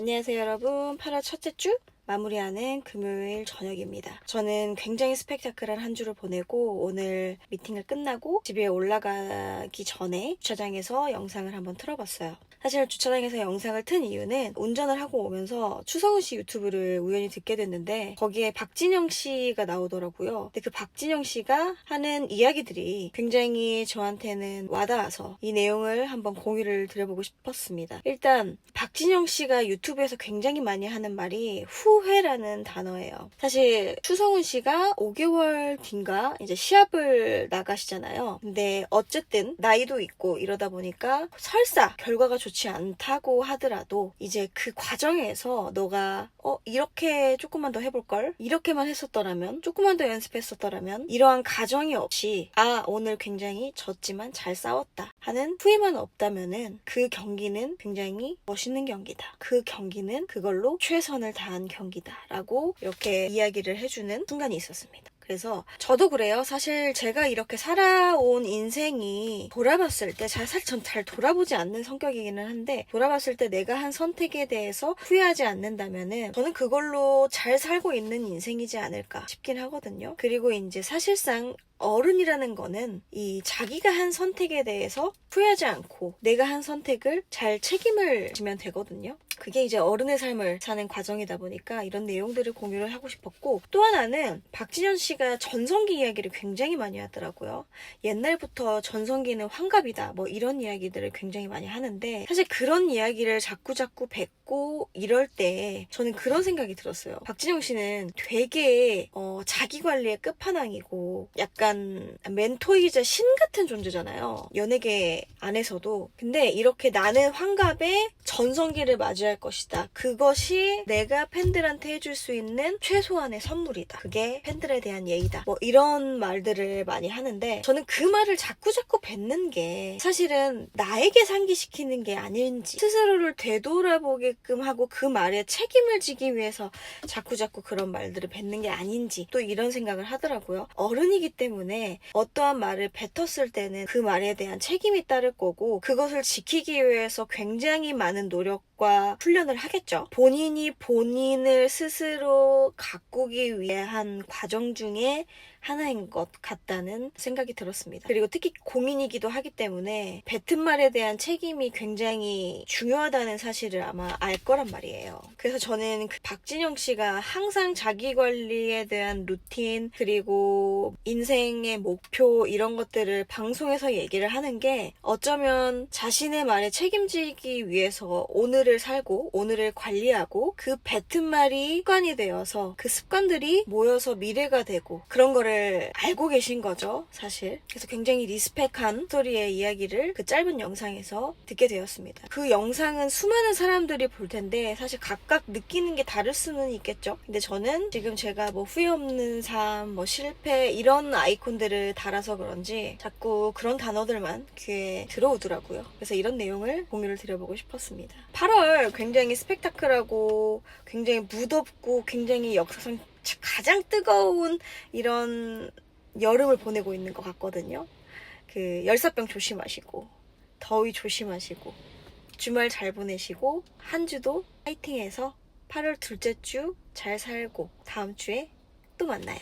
안녕하세요 여러분. 8월 첫째 주 마무리하는 금요일 저녁입니다. 저는 굉장히 스펙타클한 한 주를 보내고 오늘 미팅을 끝나고 집에 올라가기 전에 주차장에서 영상을 한번 틀어봤어요. 사실 주차장에서 영상을 튼 이유는 운전을 하고 오면서 추성훈 씨 유튜브를 우연히 듣게 됐는데 거기에 박진영 씨가 나오더라고요. 근데 그 박진영 씨가 하는 이야기들이 굉장히 저한테는 와닿아서 이 내용을 한번 공유를 드려보고 싶었습니다. 일단 박진영 씨가 유튜브에서 굉장히 많이 하는 말이 후회라는 단어예요. 사실 추성훈 씨가 5개월 뒤인가 이제 시합을 나가시잖아요. 근데 어쨌든 나이도 있고 이러다 보니까 설사 결과가 좋지 않다고 하더라도 이제 그 과정에서 너가 이렇게 조금만 더 해볼걸? 이렇게만 했었더라면, 조금만 더 연습했었더라면, 이러한 가정이 없이 오늘 굉장히 졌지만 잘 싸웠다 하는 후회만 없다면은 그 경기는 굉장히 멋있는 경기다. 그 경기는 그걸로 최선을 다한 경기다 라고 이렇게 이야기를 해주는 순간이 있었습니다. 그래서 저도 그래요. 사실 제가 이렇게 살아온 인생이 돌아봤을 때 사실 전 잘 돌아보지 않는 성격이기는 한데 돌아봤을 때 내가 한 선택에 대해서 후회하지 않는다면은 저는 그걸로 잘 살고 있는 인생이지 않을까 싶긴 하거든요. 그리고 이제 사실상 어른이라는 거는 이 자기가 한 선택에 대해서 후회하지 않고 내가 한 선택을 잘 책임을 지면 되거든요. 그게 이제 어른의 삶을 사는 과정이다 보니까 이런 내용들을 공유를 하고 싶었고, 또 하나는 박진현 씨가 전성기 이야기를 굉장히 많이 하더라고요. 옛날부터 전성기는 환갑이다 뭐 이런 이야기들을 굉장히 많이 하는데 사실 그런 이야기를 자꾸자꾸 뵙고 이럴 때 저는 그런 생각이 들었어요. 박진영 씨는 되게 자기관리의 끝판왕이고 약간 멘토이자 신 같은 존재잖아요. 연예계 안에서도. 근데 이렇게 나는 환갑에 전성기를 맞이할 것이다. 그것이 내가 팬들한테 해줄 수 있는 최소한의 선물이다. 그게 팬들에 대한 예의다. 뭐 이런 말들을 많이 하는데 저는 그 말을 자꾸자꾸 뱉는 게 사실은 나에게 상기시키는 게 아닌지 스스로를 되돌아보게끔 하고 그 말에 책임을 지기 위해서 자꾸자꾸 그런 말들을 뱉는 게 아닌지 또 이런 생각을 하더라고요. 어른이기 때문에 어떠한 말을 뱉었을 때는 그 말에 대한 책임이 따를 거고 그것을 지키기 위해서 굉장히 많은 노력과 훈련을 하겠죠. 본인이 본인을 스스로 가꾸기 위한 과정 중에 하나인 것 같다는 생각이 들었습니다. 그리고 특히 공인이기도 하기 때문에 뱉은 말에 대한 책임이 굉장히 중요하다는 사실을 아마 알 거란 말이에요. 그래서 저는 그 박진영 씨가 항상 자기 관리에 대한 루틴 그리고 인생의 목표 이런 것들을 방송에서 얘기를 하는 게 어쩌면 자신의 말에 책임지기 위해서 오늘을 살고 오늘을 관리하고 그 뱉은 말이 습관이 되어서 그 습관들이 모여서 미래가 되고 그런 거를 알고 계신 거죠, 사실. 그래서 굉장히 리스펙한 스토리의 이야기를 그 짧은 영상에서 듣게 되었습니다. 그 영상은 수많은 사람들이 볼 텐데 사실 각각 느끼는 게 다를 수는 있겠죠. 근데 저는 지금 제가 뭐 후회 없는 삶, 뭐 실패 이런 아이콘들을 달아서 그런지 자꾸 그런 단어들만 귀에 들어오더라고요. 그래서 이런 내용을 공유를 드려보고 싶었습니다. 8월 굉장히 스펙타클하고 굉장히 무덥고 굉장히 역사상 가장 뜨거운 이런 여름을 보내고 있는 것 같거든요. 그 열사병 조심하시고 더위 조심하시고 주말 잘 보내시고 한 주도 파이팅해서 8월 둘째 주 잘 살고 다음 주에 또 만나요.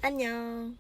안녕.